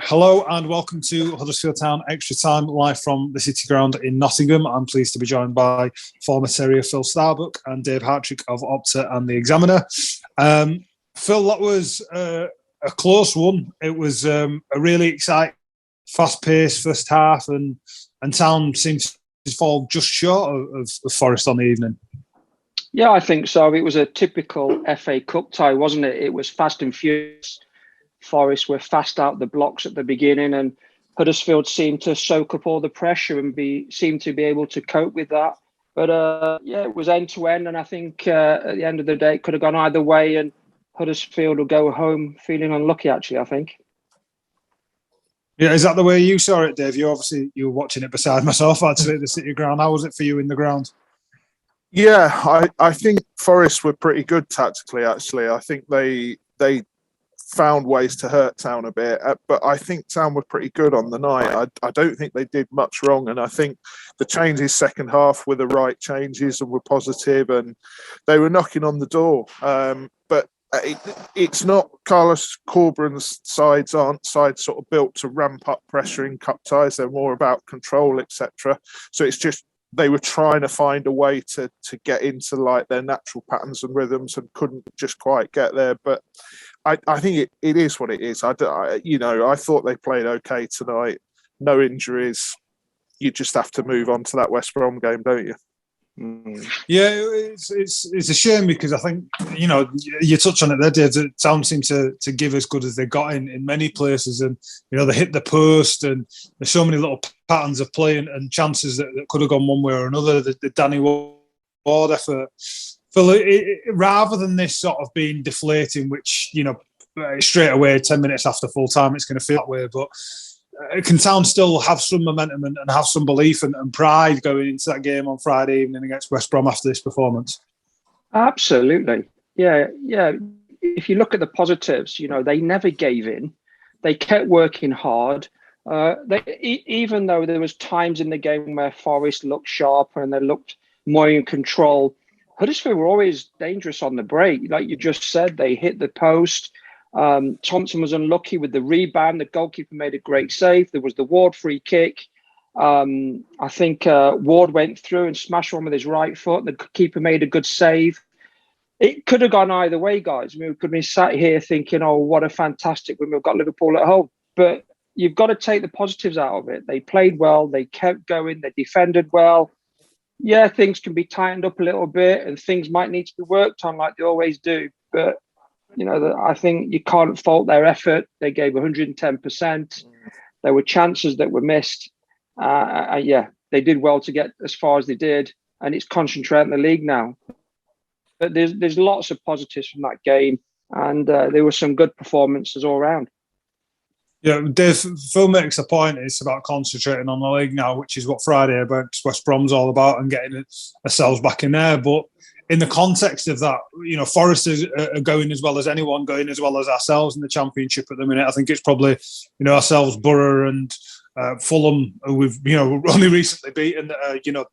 Hello and welcome to Huddersfield Town Extra Time, live from the City Ground in Nottingham. I'm pleased to be joined by former Terrier Phil Starbuck and Dave Hartrick of Opta and The Examiner. Phil, that was a close one. It was a really exciting, fast-paced first half, and Town seemed to fall just short of Forest on the evening. Yeah, I think so. It was a typical FA Cup tie, wasn't it? It was fast and furious. Forest were fast out the blocks at the beginning, and Huddersfield seemed to soak up all the pressure and seemed to be able to cope with that. But it was end to end, and I think at the end of the day, it could have gone either way, and Huddersfield will go home feeling unlucky. Actually, I think. Yeah, is that the way you saw it, Dave? You were watching it beside myself actually at the City Ground. How was it for you in the ground? Yeah, I think Forest were pretty good tactically. Actually, I think they found ways to hurt Town a bit, but I think Town were pretty good on the night. I don't think they did much wrong, and I think the changes second half were the right changes and were positive, and they were knocking on the door. But it's not Carlos Corberan's sides aren't sides sort of built to ramp up pressure in cup ties. They're more about control, etc. So it's just they were trying to find a way to get into like their natural patterns and rhythms and couldn't just quite get there. But I think it is what it is. I thought they played okay tonight. No injuries. You just have to move on to that West Brom game, don't you? Yeah, it's a shame because I think, you touched on it there, Dave. The Town seemed to give as good as they got in many places, and they hit the post, and there's so many little patterns of play and chances that could have gone one way or another. The Danny Ward effort, Phil, rather than this sort of being deflating, which straight away 10 minutes after full time it's going to feel that way, but can Town still have some momentum and have some belief and pride going into that game on Friday evening against West Brom after this performance? Absolutely. Yeah. If you look at the positives, they never gave in. They kept working hard. Even though there was times in the game where Forest looked sharper and they looked more in control, Huddersfield were always dangerous on the break. Like you just said, they hit the post. Thompson was unlucky with the rebound. The goalkeeper made a great save. There was the Ward free kick. I think Ward went through and smashed one with his right foot. The keeper made a good save. It could have gone either way, guys. I mean, we could have been sat here thinking, oh, what a fantastic win. We've got Liverpool at home. But you've got to take the positives out of it. They played well. They kept going. They defended well. Yeah, things can be tightened up a little bit and things might need to be worked on like they always do. But I think you can't fault their effort. They gave 110%. There were chances that were missed. They did well to get as far as they did, and it's concentrating the league now. But there's lots of positives from that game, and there were some good performances all around. Yeah, Dave, Phil makes a point. It's about concentrating on the league now, which is what Friday against West Brom's all about, and getting ourselves back in there. But in the context of that, Forest are going as well as anyone, going as well as ourselves in the Championship at the minute. I think it's probably, ourselves, Borough and Fulham, who we've, only recently beaten,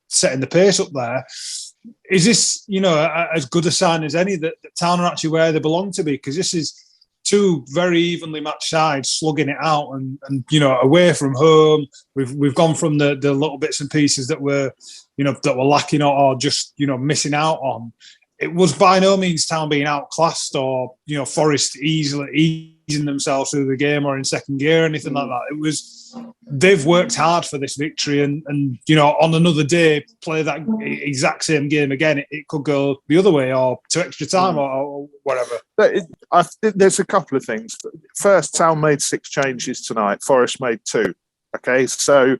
setting the pace up there. Is this, as good a sign as any that Town are actually where they belong to be? Because this is two very evenly matched sides slugging it out, and away from home, we've gone from the little bits and pieces that were lacking or just missing out on. It was by no means Town being outclassed or Forest easily easing themselves through the game or in second gear or anything like that. It was they've worked hard for this victory, and on another day play that exact same game again. It could go the other way or to extra time or whatever. There's a couple of things. First, Town made 6 changes tonight. Forest made 2. Okay, so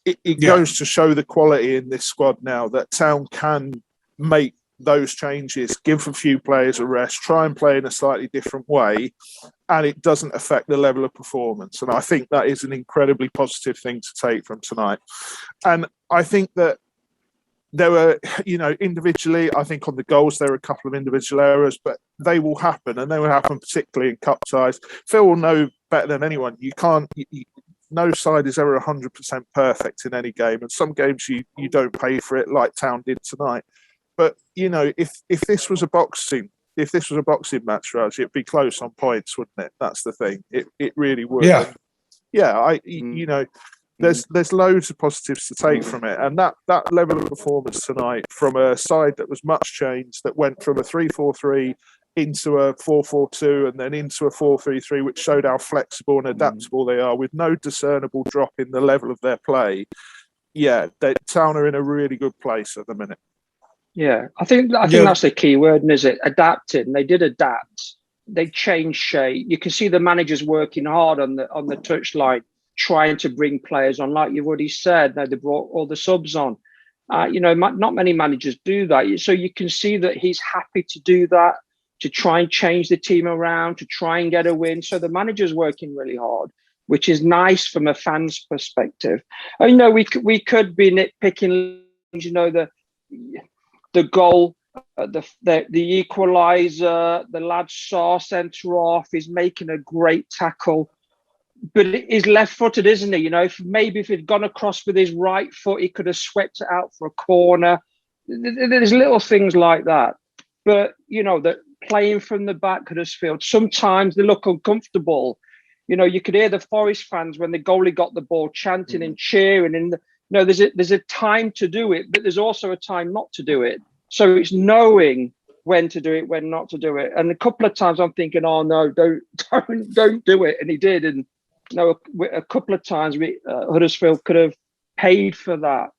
it goes to show the quality in this squad now that Town can make those changes, give a few players a rest, try and play in a slightly different way, and it doesn't affect the level of performance. And I think that is an incredibly positive thing to take from tonight. And I think that there were, individually, I think on the goals, there were a couple of individual errors, but they will happen, and they will happen particularly in cup ties. Phil will know better than anyone. No side is ever 100% perfect in any game, and some games you don't pay for it, like Town did tonight. But if this was a boxing match, Raj, it'd be close on points, wouldn't it? That's the thing. It really would. Yeah. you know, there's loads of positives to take from it, and that level of performance tonight from a side that was much changed, that went from a 3-4-3 into a 4-4-2 and then into a 4-3-3, which showed how flexible and adaptable they are, with no discernible drop in the level of their play. Yeah, Town are in a really good place at the minute. Yeah, I think that's the key word, isn't it? Adapted. And they did adapt. They changed shape. You can see the managers working hard on the touchline, trying to bring players on. Like you've already said, they brought all the subs on. You know, not many managers do that. So you can see that he's happy to do that, to try and change the team around, to try and get a win. So the manager's working really hard, which is nice from a fan's perspective. And, you know, we could be nitpicking, you know, the goal, the equaliser, the lad saw centre off, he's making a great tackle. But he's left-footed, isn't he? You know, if he'd gone across with his right foot, he could have swept it out for a corner. There's little things like that. But, you know, that playing from the back, Huddersfield, sometimes they look uncomfortable. You know, you could hear the Forest fans when the goalie got the ball chanting and cheering. And, you know, there's a time to do it, but there's also a time not to do it. So it's knowing when to do it, when not to do it. And a couple of times I'm thinking, oh, no, don't do it. And he did. And, you know, a couple of times Huddersfield could have paid for that.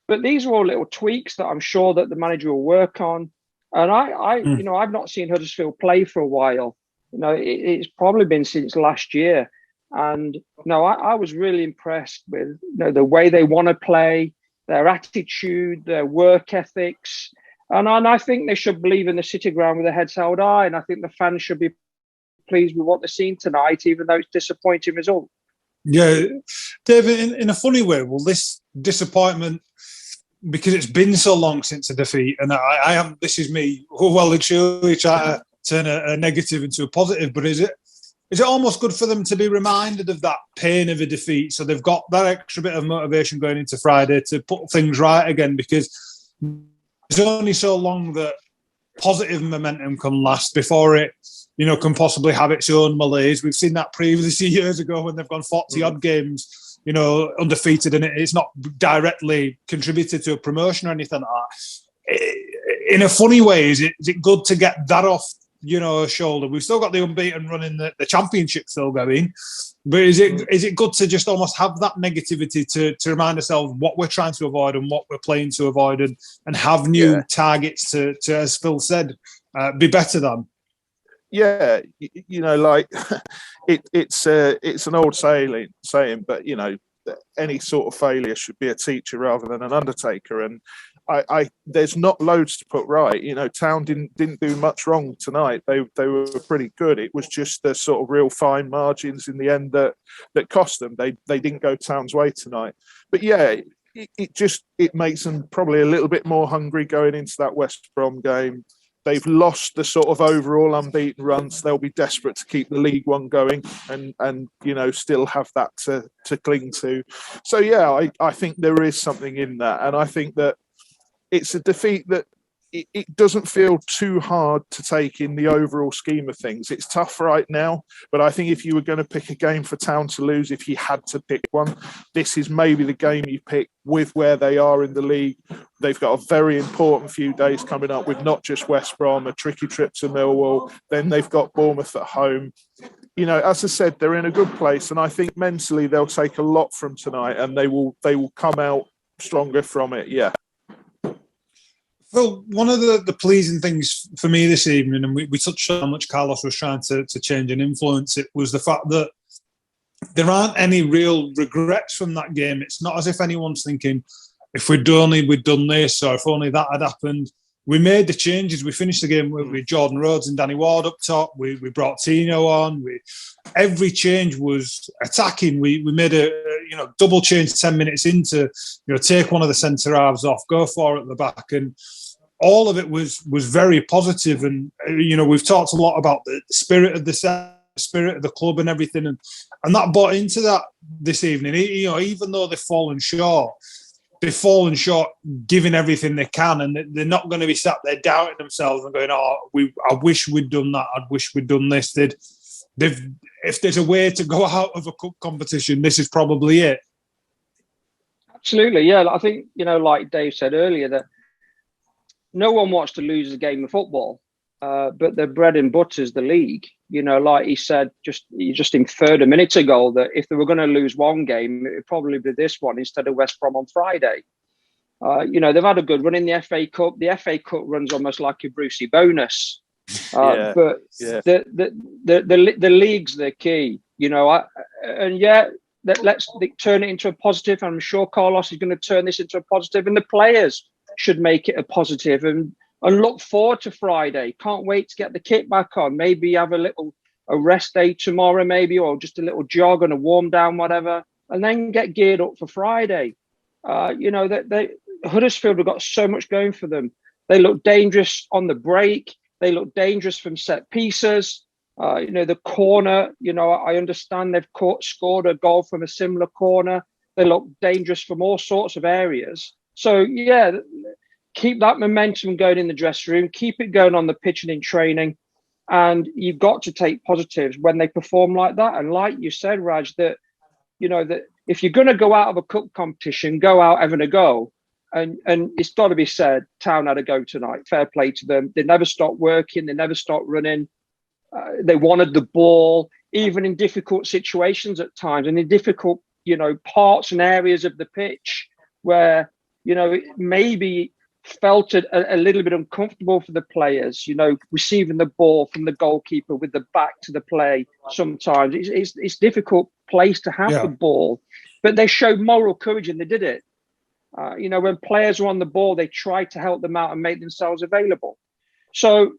But these are all little tweaks that I'm sure that the manager will work on. And you know, I've not seen Huddersfield play for a while. You know, it's probably been since last year. And no, I was really impressed with, you know, the way they want to play, their attitude, their work ethics. And I think they should believe in the City ground with their heads held high. And I think the fans should be pleased with what they've seen tonight, even though it's a disappointing result. Yeah, David, in a funny way, will this disappointment, because it's been so long since a defeat, and I am, this is me, well and truly trying to turn a negative into a positive, but is it almost good for them to be reminded of that pain of a defeat, so they've got that extra bit of motivation going into Friday to put things right again? Because it's only so long that positive momentum can last before it, you know, can possibly have its own malaise. We've seen that previously years ago when they've gone 40 odd games, you know, undefeated, and it's not directly contributed to a promotion or anything like that. In a funny way, is it good to get that off, you know, shoulder? We've still got the unbeaten run in the championship still going, but is it good to just almost have that negativity to remind ourselves what we're trying to avoid and what we're playing to avoid, and have new targets to, as Phil said, be better than? Yeah, you know, like it's an old saying, but, you know, any sort of failure should be a teacher rather than an undertaker. And I there's not loads to put right. You know, Town didn't do much wrong tonight. They were pretty good. It was just the sort of real fine margins in the end that cost them. They didn't go Town's way tonight. But yeah, it makes them probably a little bit more hungry going into that West Brom game. They've lost the sort of overall unbeaten run, so they'll be desperate to keep the League One going and you know, still have that to cling to. So yeah, I think there is something in that, and I think that it's a defeat that it doesn't feel too hard to take in the overall scheme of things. It's tough right now, but I think if you were going to pick a game for Town to lose, if you had to pick one, this is maybe the game you pick with where they are in the league. They've got a very important few days coming up with not just West Brom, a tricky trip to Millwall, then they've got Bournemouth at home. You know, as I said, they're in a good place, and I think mentally they'll take a lot from tonight, and they will come out stronger from it. Yeah. Well, one of the pleasing things for me this evening, and we touched on how much Carlos was trying to change and influence it, was the fact that there aren't any real regrets from that game. It's not as if anyone's thinking, if we'd done this, or if only that had happened. We made the changes. We finished the game with Jordan Rhodes and Danny Ward up top. We brought Tino on. Every change was attacking. We made a double change 10 minutes into, take one of the centre halves off, go for it at the back, and all of it was very positive. And we've talked a lot about the spirit of the spirit of the club and everything, and that bought into that this evening. Even though they've fallen short giving everything they can, and they're not going to be sat there doubting themselves and going, I wish we'd done that, I wish we'd done this. if there's a way to go out of a cup competition, this is probably it. Absolutely, yeah. I think, like Dave said earlier, that no one wants to lose a game of football, but the bread and butter is the league. Like he said, you just inferred a minute ago that if they were going to lose one game, it would probably be this one instead of West Brom on Friday. They've had a good run in the FA Cup. The FA Cup runs almost like a Brucey bonus. But the league's the key. Let's turn it into a positive. I'm sure Carlos is going to turn this into a positive, and the players should make it a positive and look forward to Friday. Can't wait to get the kit back on. Maybe have a rest day tomorrow, maybe, or just a little jog and a warm down, whatever, and then get geared up for Friday. Huddersfield have got so much going for them. They look dangerous on the break. They look dangerous from set pieces. The corner, I understand they've scored a goal from a similar corner. They look dangerous from all sorts of areas. So, yeah, keep that momentum going in the dressing room. Keep it going on the pitch and in training. And you've got to take positives when they perform like that. And like you said, Raj, that if you're going to go out of a cup competition, go out having a go. And it's got to be said, Town had a go tonight. Fair play to them. They never stopped working. They never stopped running. They wanted the ball, even in difficult situations at times, and in difficult, parts and areas of the pitch where, it maybe felt a little bit uncomfortable for the players, receiving the ball from the goalkeeper with the back to the play. Sometimes it's a difficult place to have the ball, but they showed moral courage and they did it. When players were on the ball, they tried to help them out and make themselves available. So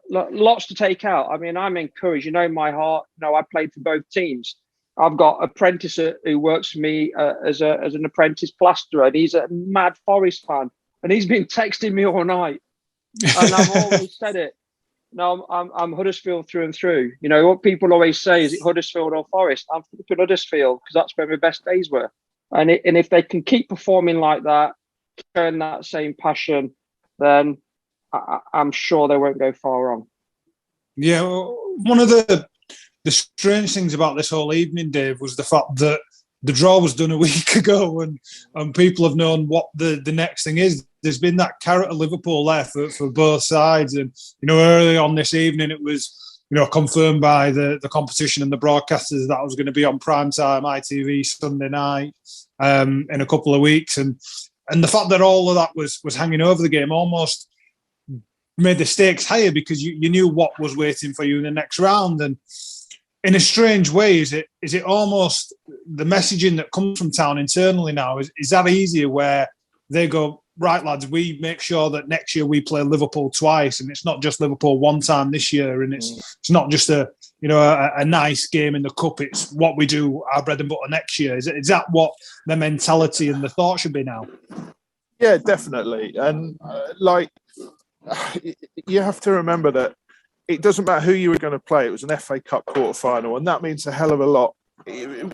lots to take out. I mean, I'm encouraged. In my heart, I played for both teams. I've got an apprentice who works for me as an apprentice plasterer, and he's a mad Forest fan, and he's been texting me all night. And I've always said it. No, I'm Huddersfield through and through. What people always say, is it Huddersfield or Forest? I'm flipping Huddersfield because that's where my best days were. And if they can keep performing like that, turn that same passion, then I'm sure they won't go far wrong. Yeah, one of the strange things about this whole evening, Dave, was the fact that the draw was done a week ago, and people have known what the next thing is. There's been that carrot of Liverpool there for both sides, and early on this evening it was confirmed by the competition and the broadcasters that was going to be on primetime ITV Sunday night in a couple of weeks, and the fact that all of that was hanging over the game almost made the stakes higher because you knew what was waiting for you in the next round. And in a strange way, is it almost the messaging that comes from Town internally now is that easier, where they go, right, lads, we make sure that next year we play Liverpool twice, and it's not just Liverpool one time this year, and it's not just a nice game in the cup. It's what we do, our bread and butter next year. Is that what the mentality and the thought should be now? Yeah, definitely. And you have to remember that it doesn't matter who you were going to play. It was an FA Cup quarter-final, and that means a hell of a lot,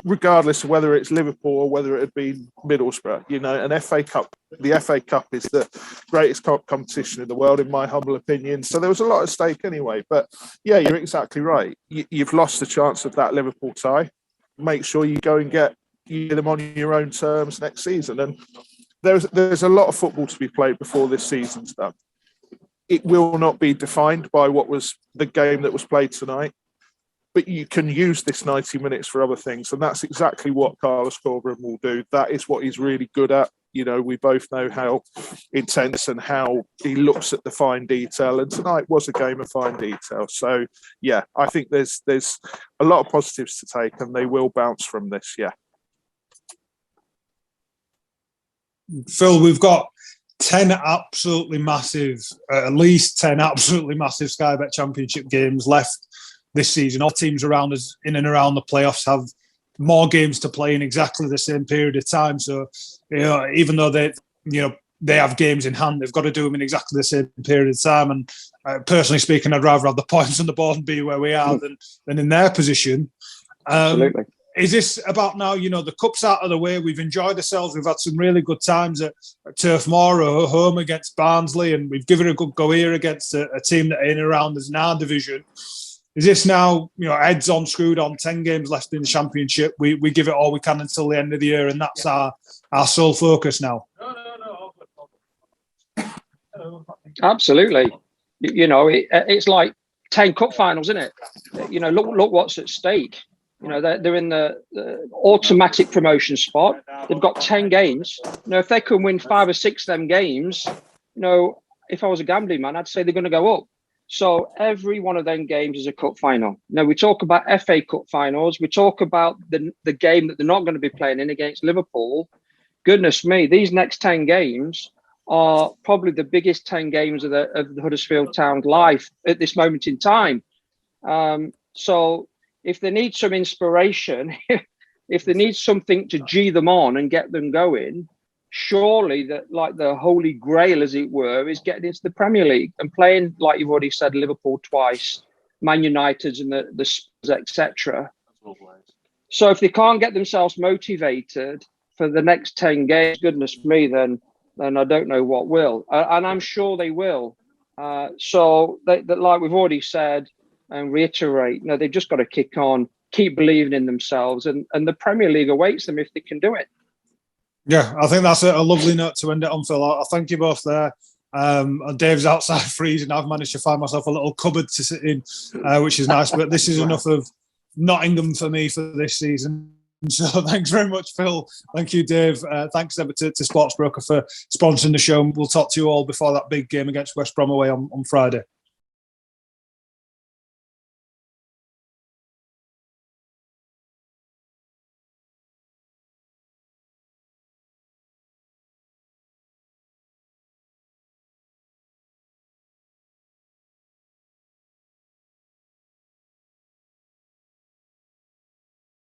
regardless of whether it's Liverpool or whether it had been Middlesbrough. An FA Cup, the FA Cup is the greatest competition in the world, in my humble opinion. So there was a lot at stake anyway. But yeah, you're exactly right. You've lost the chance of that Liverpool tie. Make sure you go and get them on your own terms next season. And there's a lot of football to be played before this season's done. It will not be defined by what was the game that was played tonight, but you can use this 90 minutes for other things. And that's exactly what Carlos Corberan will do. That is what he's really good at. We both know how intense and how he looks at the fine detail. And tonight was a game of fine detail. So, yeah, I think there's a lot of positives to take, and they will bounce from this, yeah. Phil, we've got 10 absolutely massive, at least 10 absolutely massive Sky Bet Championship games left this season. All teams around us, in and around the playoffs, have more games to play in exactly the same period of time. So, even though they have games in hand, they've got to do them in exactly the same period of time. And personally speaking, I'd rather have the points on the board and be where we are than in their position. Absolutely. Is this about now, the cup's out of the way, we've enjoyed ourselves, we've had some really good times at Turf Moor or home against Barnsley, and we've given it a good go here against a team that are in and around us in our division. Is this now, heads on, screwed on, 10 games left in the Championship? We give it all we can until the end of the year, and that's our sole focus now. Absolutely. It's like 10 cup finals, isn't it? Look what's at stake. They're in the automatic promotion spot. They've got 10 games. If they can win 5 or 6 of them games, if I was a gambling man, I'd say they're going to go up. So every one of them games is a cup final. Now, we talk about FA Cup finals. We talk about the game that they're not going to be playing in against Liverpool. Goodness me, these next 10 games are probably the biggest 10 games of the Huddersfield Town life at this moment in time. So if they need some inspiration, if they need something to G them on and get them going, surely that, like, the holy grail, as it were, is getting into the Premier League and playing, like you've already said, Liverpool twice, Man United and the Spurs, etc. So if they can't get themselves motivated for the next 10 games, goodness me, then I don't know what will. And I'm sure they will. So that, like we've already said and reiterate, they've just got to kick on, keep believing in themselves, and the Premier League awaits them if they can do it. Yeah, I think that's a lovely note to end it on, Phil. I thank you both there. Dave's outside freezing. I've managed to find myself a little cupboard to sit in, which is nice. But this is enough of Nottingham for me for this season. So thanks very much, Phil. Thank you, Dave. Thanks ever to Sportsbroker for sponsoring the show. We'll talk to you all before that big game against West Brom away on Friday.